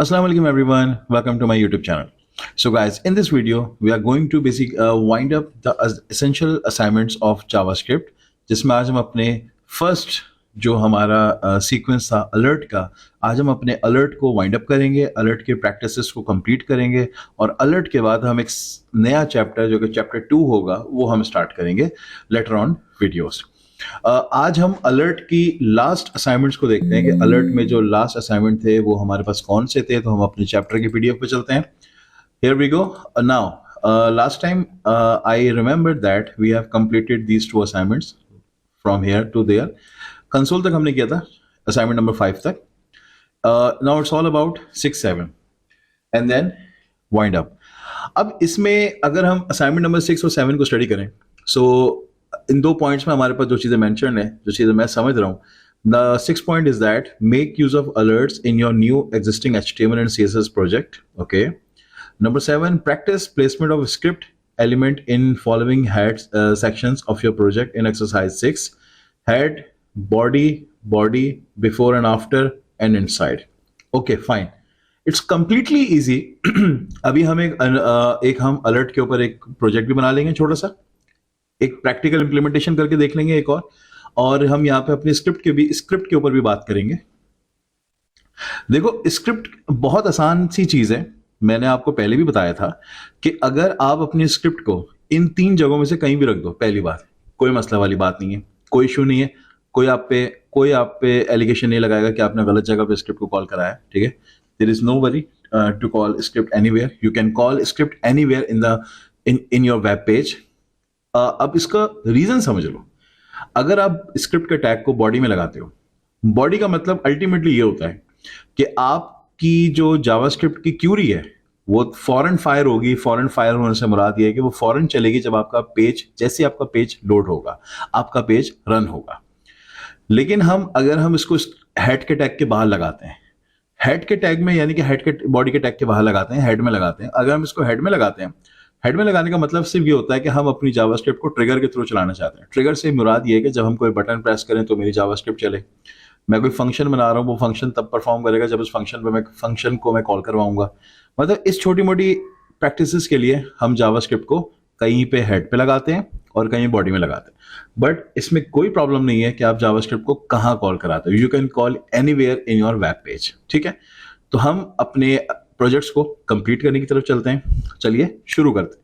Assalamu alaikum everyone. Welcome to my YouTube channel. So guys, in this video, we are going to wind up the essential assignments of JavaScript, जिसमें आज हम अपने first जो हमारा sequence था alert का, आज हम अपने अलर्ट को वाइंड अप करेंगे, अलर्ट के प्रैक्टिसेस को कंप्लीट करेंगे और अलर्ट के बाद हम एक नया चैप्टर जो कि चैप्टर 2 होगा वो हम स्टार्ट करेंगे लेटर ऑन वीडियोस। आज हम अलर्ट की लास्ट असाइनमेंट्स को देखते हैं कि अलर्ट में जो लास्ट असाइनमेंट थे वो हमारे पास कौन से थे। तो हम अपने चैप्टर की पीडीएफ पे चलते हैं। Here we go now. Last time I remember that we have completed these two assignments from here to there. Console तक हमने किया था, असाइनमेंट नंबर 5 तक। Now it's all about 6, 7 and then wind up. अब इसमें अगर हम असाइनमेंट नंबर 6 और 7 को स्टडी करें, सो इन 2 पॉइंट्स में हमारे पास जो चीज़ें मेंशन है, जो चीज़ें मैं समझ रहा हूँ, the 6th point is that make use of alerts in your new existing HTML and CSS project. Okay. Number 7, practice placement of script element in following head sections of your project in exercise 6: head, body, before and after, and inside. Okay, fine. It's completely easy. अभी हम एक हम alert के ऊपर एक project भी बना लेंगे, छोटा सा एक प्रैक्टिकल इंप्लीमेंटेशन करके देख लेंगे एक और हम यहाँ पे अपनी स्क्रिप्ट के ऊपर भी बात करेंगे। देखो, स्क्रिप्ट बहुत आसान सी चीज है। मैंने आपको पहले भी बताया था कि अगर आप अपनी स्क्रिप्ट को इन 3 जगहों में से कहीं भी रख दो, पहली बात, कोई मसला वाली बात नहीं है, कोई इशू नहीं है, कोई आप पे एलिगेशन नहीं लगाएगा कि आपने गलत जगह पे स्क्रिप्ट को कॉल कराया। ठीक है, there is no worry to call script anywhere. You can call script anywhere in your web page. अब इसका रीजन समझ लो। अगर आप स्क्रिप्ट के टैग को बॉडी में लगाते हो, बॉडी का मतलब अल्टीमेटली ये होता है कि आपकी जो जावास्क्रिप्ट की क्यूरी है वो फॉरन फायर होगी। फॉरन फायर होने से मुराद ये है कि वो फॉरन चलेगी जब आपका पेज, जैसे आपका पेज लोड होगा, आपका पेज रन होगा। लेकिन अगर हम इसको हेड के टैग के बाहर लगाते हैं, हेड के टैग में, यानी कि हेड के बॉडी के टैग के बाहर लगाते हैं, हेड में लगाते हैं। अगर हम इसको हेड में लगाते हैं, हेड में लगाने का मतलब सिर्फ ये होता है कि हम अपनी जावास्क्रिप्ट को ट्रिगर के थ्रू चलाना चाहते हैं। ट्रिगर से मुराद ये है कि जब हम कोई बटन प्रेस करें तो मेरी जावास्क्रिप्ट चले। मैं कोई फंक्शन बना रहा हूँ, वो फंक्शन तब परफॉर्म करेगा जब उस फंक्शन को मैं कॉल करवाऊंगा। मतलब इस छोटी मोटी प्रैक्टिसेस के लिए हम जावास्क्रिप्ट को कहीं पे हेड पे लगाते हैं और कहीं बॉडी में लगाते हैं। बट इसमें कोई प्रॉब्लम नहीं है कि आप जावास्क्रिप्ट को कहाँ कॉल कराते हो। You can call anywhere in your web page. ठीक है, तो हम अपने प्रोजेक्ट्स को कंप्लीट करने की तरफ चलते हैं। चलिए शुरू करते हैं।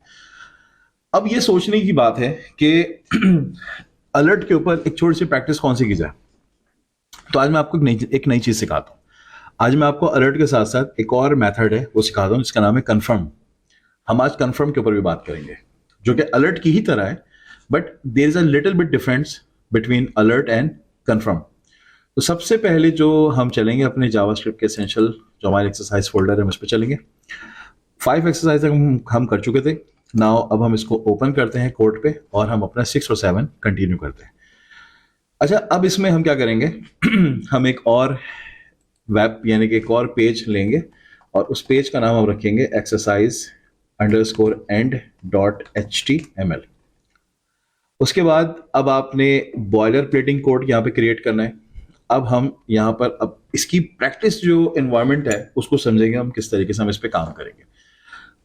अब ये सोचने की बात है कि अलर्ट के ऊपर एक छोटी सी प्रैक्टिस कौन सी की जाए। तो आज मैं आपको एक नई चीज सिखाता हूँ। आज मैं आपको अलर्ट के साथ साथ एक और मेथड है वो सिखाता हूँ, जिसका नाम है कन्फर्म। हम आज कन्फर्म के ऊपर भी बात करेंगे, जो कि अलर्ट की ही तरह है, but there is a little bit difference between alert and confirm. तो सबसे पहले जो हम चलेंगे अपने जावास्क्रिप्ट के एसेंशियल, जो हमारे एक्सरसाइज फोल्डर है, उस पर चलेंगे। 5 एक्सरसाइज हम कर चुके थे। नाउ अब हम इसको ओपन करते हैं कोड पे और हम अपना 6 और 7 कंटिन्यू करते हैं। अच्छा, अब इसमें हम क्या करेंगे हम एक और वेब, यानी कि एक और पेज लेंगे और उस पेज का नाम हम रखेंगे exercise_end.html। उसके बाद अब आपने बॉयलर प्लेटिंग कोड यहाँ पे क्रिएट करना है। अब हम यहाँ पर अब इसकी प्रैक्टिस जो एनवायरनमेंट है उसको समझेंगे हम किस तरीके से हम इस पे काम करेंगे।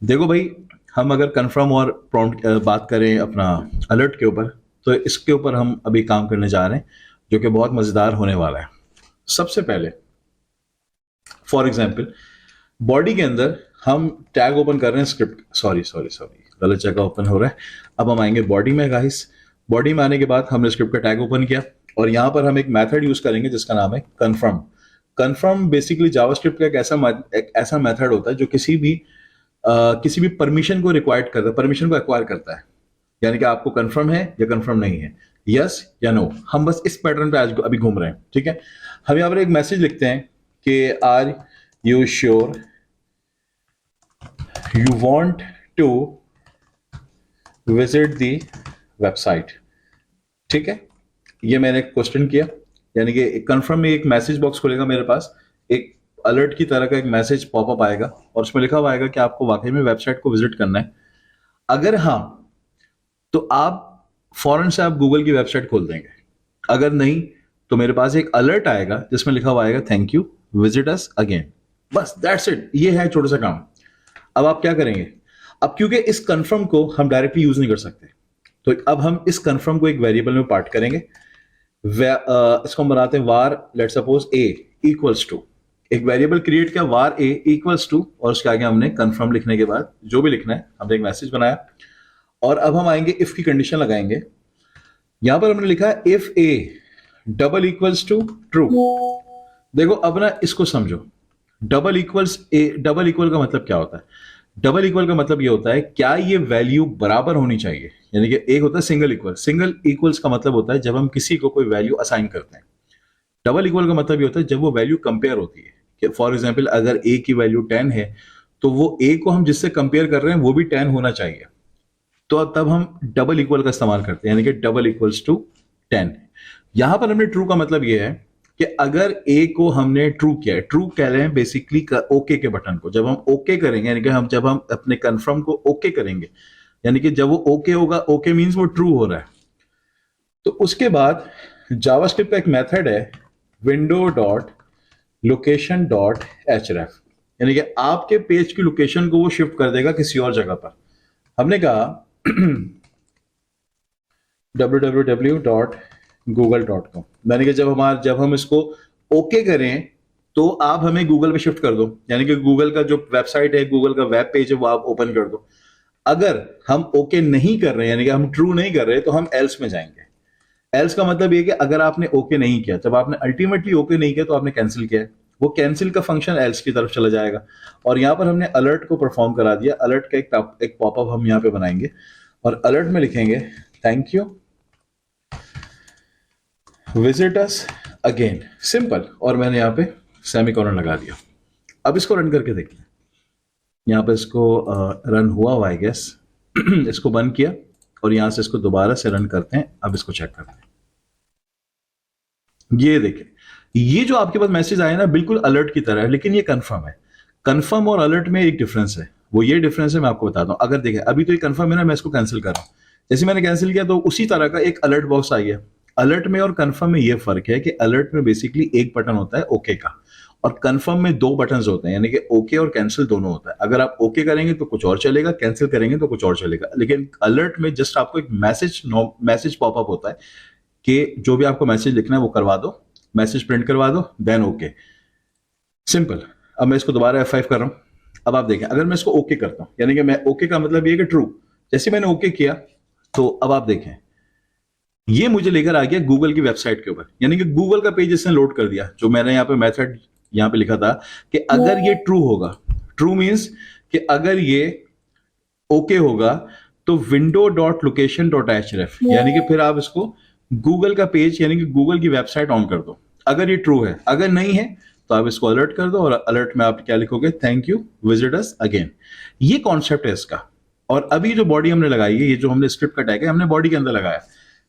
देखो भाई, हम अगर कन्फर्म और प्रॉम्प्ट बात करें अपना अलर्ट के ऊपर, तो इसके ऊपर हम अभी काम करने जा रहे हैं, जो कि बहुत मजेदार होने वाला है। सबसे पहले फॉर एग्जांपल बॉडी के अंदर हम टैग ओपन कर रहे हैं स्क्रिप्ट, सॉरी गलत जगह ओपन हो रहा है। अब हम आएंगे बॉडी में गाइस। बॉडी में आने के बाद हमने स्क्रिप्ट का टैग ओपन किया और यहाँ पर हम एक मेथड यूज करेंगे जिसका नाम है कन्फर्म। कन्फर्म बेसिकली जावास्क्रिप्ट का एक ऐसा मेथड होता है जो किसी भी परमिशन को रिक्वायर्ड करता है, परमिशन को एक्वायर करता है। यानी कि आपको कंफर्म है या कंफर्म नहीं है, यस या नो। हम बस इस पैटर्न पे आज अभी घूम रहे हैं। ठीक है, हम यहाँ पर एक मैसेज लिखते हैं कि are you sure you want to visit the website. ठीक है, ये मैंने क्वेश्चन किया, यानी कि कंफर्म में एक मैसेज बॉक्स खुलेगा मेरे पास, एक अलर्ट की तरह का एक मैसेज पॉपअप आएगा और उसमें लिखा हुआ आएगा कि आपको वाकई में वेबसाइट को विजिट करना है। अगर हाँ, तो आप फौरन से आप गूगल की वेबसाइट खोल देंगे। अगर नहीं, तो मेरे पास एक अलर्ट आएगा जिसमें लिखा हुआ आएगा thank you, visit us again. बस दैट्स इट, ये है छोटा सा काम। अब आप क्या करेंगे, अब क्योंकि इस कंफर्म को हम डायरेक्टली यूज नहीं कर सकते, तो अब हम इस कंफर्म को एक वेरिएबल में पार्ट करेंगे। इसको हम बनाते हैं var, let suppose a equals to, एक वेरिएबल क्रिएट किया वार ए इक्वल्स टू, और उसके आगे हमने कंफर्म लिखने के बाद जो भी लिखना है हमने एक मैसेज बनाया। और अब हम आएंगे इफ की कंडीशन लगाएंगे। यहां पर हमने लिखा है if A double equals to true. देखो अब ना इसको समझो, double equals A, double equal का मतलब क्या होता है? डबल इक्वल का मतलब ये होता है क्या ये वैल्यू बराबर होनी चाहिए, यानी कि एक होता है सिंगल इक्वल। सिंगल इक्वल्स का मतलब होता है जब हम किसी को कोई वैल्यू असाइन करते हैं। डबल इक्वल का मतलब ये होता है जब वो वैल्यू कंपेयर होती है, कि फॉर एग्जाम्पल अगर ए की वैल्यू 10 है तो वो ए को हम जिससे कंपेयर कर रहे हैं वो भी 10 होना चाहिए, तो तब हम डबल इक्वल का इस्तेमाल करते हैं, यानी कि डबल इक्वल्स टू 10। यहां पर हमने ट्रू का मतलब ये है कि अगर ए को हमने ट्रू किया है, ट्रू कह रहे हैं बेसिकली ओके के बटन को, जब हम ओके करेंगे यानी कि जब हम अपने कंफर्म को ओके करेंगे, यानी कि जब वो ओके होगा, ओके मींस वो ट्रू हो रहा है, तो उसके बाद जावास्क्रिप्ट का एक मेथड है विंडो डॉट लोकेशन डॉट एचरेफ, यानी कि आपके पेज की लोकेशन को वो शिफ्ट कर देगा किसी और जगह पर। हमने कहा www.google.com, यानी कि जब हम इसको ओके करें तो आप हमें गूगल पे शिफ्ट कर दो, यानी कि गूगल का जो वेबसाइट है, गूगल का वेब पेज है, वो आप ओपन कर दो। अगर हम ओके नहीं कर रहे हैं, यानी कि हम ट्रू नहीं कर रहे, तो हम एल्स में जाएंगे। एल्स का मतलब ये कि अगर आपने ओके नहीं किया, जब आपने अल्टीमेटली ओके नहीं किया तो आपने कैंसिल किया है, वो कैंसिल का फंक्शन एल्स की तरफ चला जाएगा। और यहां पर हमने अलर्ट को परफॉर्म करा दिया। अलर्ट का एक पॉपअप हम यहां पे बनाएंगे और अलर्ट में लिखेंगे thank you visit us again, simple, और मैंने यहां पे सेमीकोलन लगा दिया। अब इसको रन करके देखते हैं। यहां पे इसको रन हुआ आई गेस। इसको बंद किया और यहां से इसको दोबारा से रन करते हैं। अब इसको चेक करते हैं, ये देखें, ये जो आपके पास मैसेज आया ना बिल्कुल अलर्ट की तरह है, लेकिन ये कंफर्म है। कंफर्म और अलर्ट में एक डिफरेंस है, वो ये डिफरेंस है मैं आपको बताता हूं। अगर देखें अभी तो ये कंफर्म है ना, मैं इसको कैंसिल कर रहा हूं, जैसे मैंने कैंसिल किया तो उसी तरह का एक अलर्ट बॉक्स आ गया। अलर्ट में और कंफर्म में ये फर्क है कि अलर्ट में बेसिकली एक बटन होता है ओके का, और कंफर्म में दो बटन होते हैं, यानी कि ओके और कैंसिल दोनों होता है। अगर आप ओके करेंगे तो कुछ और चलेगा, कैंसिल करेंगे तो कुछ और चलेगा। लेकिन अलर्ट में जस्ट आपको एक मैसेज पॉपअप होता है कि जो भी आपको मैसेज लिखना है वो करवा दो, मैसेज प्रिंट करवा दो, देन ओके, सिंपल। अब मैं इसको दोबारा F5 कर रहा हूं। अब आप देखें अगर मैं इसको ओके करता हूं, यानी कि मैं ओके का मतलब ये कि ट्रू, जैसे मैंने ओके किया तो अब आप देखें ये मुझे लेकर आ गया गूगल की वेबसाइट के ऊपर, यानी कि गूगल का पेज इसने लोड कर दिया। जो मैंने यहाँ पे मेथड यहाँ पे लिखा था कि अगर ये ट्रू होगा, ट्रू मींस कि अगर ये ओके होगा, तो विंडो डॉट लोकेशन डॉट एचरेफ, यानी कि फिर आप इसको गूगल का पेज यानी कि गूगल की वेबसाइट ऑन कर दो, अगर ये ट्रू है। अगर नहीं है तो आप इसको अलर्ट कर दो, और अलर्ट में आप क्या लिखोगे, thank you visit us again. ये कॉन्सेप्ट है इसका। और अभी जो बॉडी हमने लगाई है, ये जो हमने स्क्रिप्ट का टैग है हमने बॉडी के अंदर लगाया,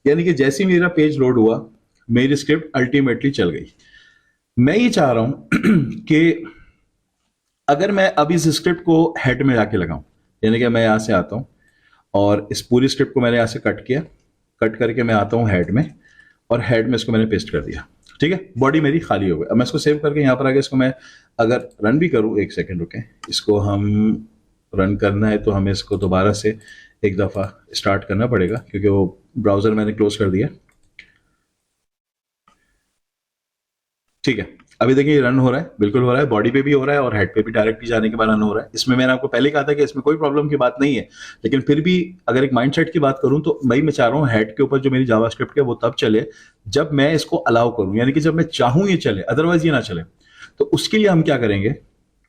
यानी कि जैसे ही मेरा पेज लोड हुआ मेरी स्क्रिप्ट अल्टीमेटली चल गई। मैं ये चाह रहा हूं कि अगर मैं अभी इस स्क्रिप्ट को हेड में जाके लगाऊं, यानी कि मैं यहां से आता हूं और इस पूरी स्क्रिप्ट को मैंने यहां से कट किया, कट करके मैं आता हूं हेड में, और हेड में इसको मैंने पेस्ट कर दिया। ठीक है, बॉडी मेरी खाली हो गई। अब मैं इसको सेव करके यहां पर आगे इसको मैं अगर रन भी करूं, एक सेकेंड रुके, इसको हम रन करना है तो हमें इसको दोबारा से एक दफा स्टार्ट करना पड़ेगा, क्योंकि वो ब्राउजर मैंने क्लोज कर दिया। ठीक है, अभी देखिए रन हो रहा है, बिल्कुल हो रहा है, बॉडी पे भी हो रहा है और हेड पे भी डायरेक्टली जाने के बाद रन हो रहा है। इसमें मैंने आपको पहले कहा था कि इसमें कोई प्रॉब्लम की बात नहीं है, लेकिन फिर भी अगर एक माइंडसेट की बात करूं तो मैं चाह रहा हूं हेड के ऊपर जो मेरी जावास्क्रिप्ट है वो तब चले जब मैं इसको अलाउ करूं, यानी कि जब मैं चाहूं ये चले, अदरवाइज ये ना चले। तो उसके लिए हम क्या करेंगे,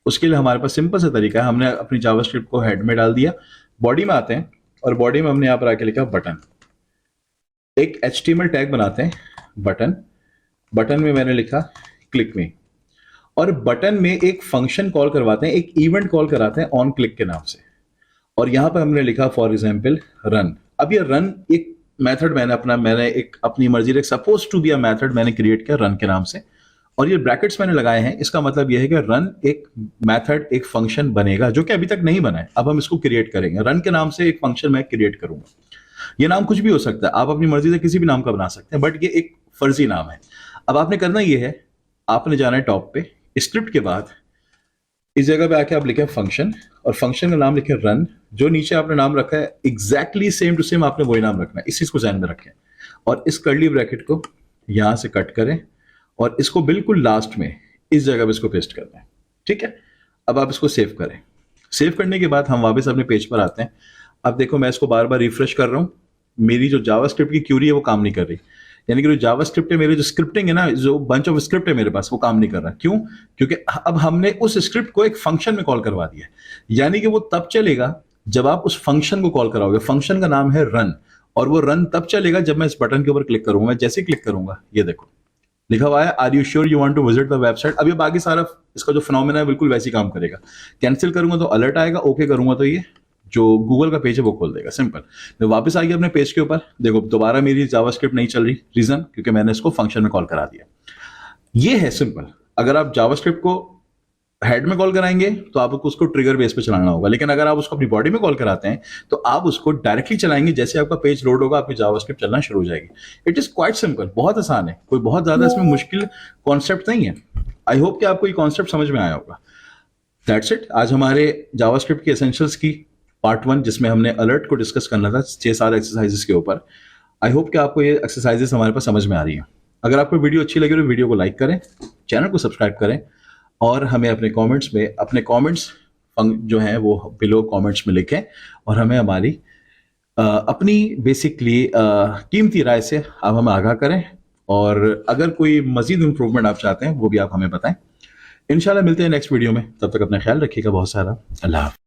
उसके लिए हमारे पास सिंपल सा तरीका है। हमने अपनी जावास्क्रिप्ट को हेड में डाल दिया, बॉडी में आते हैं और बॉडी में हमने यहाँ पर आके लिखा बटन, एक HTML टैग बनाते हैं बटन। बटन में मैंने लिखा क्लिक मी, और बटन में एक फंक्शन कॉल करवाते हैं, एक इवेंट कॉल कराते हैं ऑन क्लिक के नाम से, और यहां पर हमने लिखा फॉर एग्जांपल रन। अब ये रन एक मेथड मैंने एक अपनी मर्जी से suppose to be a method मैंने क्रिएट किया रन के नाम से, और ये ब्रैकेट्स मैंने लगाए हैं। इसका मतलब यह है कि रन एक मेथड, एक फंक्शन बनेगा जो कि अभी तक नहीं बना है। अब हम इसको क्रिएट करेंगे, रन के नाम से एक फंक्शन मैं क्रिएट करूंगा। ये नाम कुछ भी हो सकता है, आप अपनी मर्जी से किसी भी नाम का बना सकते हैं, बट ये एक फर्जी नाम है। अब आपने करना ये है, आपने जाना है टॉप पे, स्क्रिप्ट के बाद इस जगह पे आके आप लिखें फंक्शन और फंक्शन का नाम लिखें रन। जो नीचे आपने नाम रखा है एग्जैक्टली सेम टू सेम आपने वही नाम रखना है, इस चीज को ध्यान में रखें। और इस कर्ली ब्रैकेट को यहां से कट करें और इसको बिल्कुल लास्ट में इस जगह पे इसको पेस्ट करना है। ठीक है, अब आप इसको सेव करें। सेव करने के बाद हम वापस अपने पेज पर आते हैं। अब देखो मैं इसको बार बार रिफ्रेश कर रहा हूँ, मेरी जो जावास्क्रिप्ट की क्यूरी है वो काम नहीं कर रही। यानी कि जो जावास्क्रिप्ट है, मेरी जो स्क्रिप्टिंग है ना, जो बंच ऑफ स्क्रिप्ट है मेरे पास, वो काम नहीं कर रहा। क्यों? क्योंकि अब हमने उस स्क्रिप्ट को एक फंक्शन में कॉल करवा दिया। यानी कि वो तब चलेगा जब आप उस फंक्शन को कॉल कराओगे। फंक्शन का नाम है रन, और वो रन तब चलेगा जब मैं इस बटन के ऊपर क्लिक करूंगा। मैं जैसे क्लिक करूंगा ये देखो लिखा हुआ है are you sure you want to visit the website. अब ये बाकी सारा इसका जो फिनोमेना है बिल्कुल वैसे ही काम करेगा। कैंसिल करूंगा तो अलर्ट आएगा, ओके करूंगा तो ये जो गूगल का पेज है वो खोल देगा। सिंपल। मैं वापस आ गया अपने पेज के ऊपर, देखो दोबारा मेरी जावास्क्रिप्ट नहीं चल रही। रीजन? क्योंकि मैंने इसको फंक्शन में कॉल करा दिया। ये है सिंपल। अगर आप जावास्क्रिप्ट को हेड में कॉल कराएंगे तो आपको उसको ट्रिगर बेस पे चलाना होगा, लेकिन अगर आप उसको अपनी बॉडी में कॉल कराते हैं तो आप उसको डायरेक्टली चलाएंगे। जैसे आपका पेज लोड होगा आपकी जावास्क्रिप्ट चलना शुरू हो जाएगी। इट इज क्वाइट सिंपल, बहुत आसान है, कोई बहुत ज्यादा इसमें मुश्किल कॉन्सेप्ट नहीं है। आई होप कि आपको ये कॉन्सेप्ट समझ में आया होगा। That's it. आज हमारे जावास्क्रिप्ट के एसेंशियल्स की पार्ट 1, जिसमें हमने अलर्ट को डिस्कस करना था 6-7 एक्सरसाइजेस के ऊपर। आई होप कि आपको ये एक्सरसाइजेस हमारे पास समझ में आ रही हैं। अगर आपको वीडियो अच्छी लगी तो वीडियो को लाइक करें, चैनल को सब्सक्राइब करें और हमें अपने कमेंट्स में अपने कमेंट्स जो हैं वो बिलो कमेंट्स में लिखें और हमें हमारी अपनी बेसिकली कीमती राय से आप हमें आगाह करें। और अगर कोई मजीद इंप्रूवमेंट आप चाहते हैं वो भी आप हमें बताएं। इंशाल्लाह मिलते हैं नेक्स्ट वीडियो में, तब तक अपना ख्याल रखिएगा बहुत सारा। अल्लाह हाफ़िज़।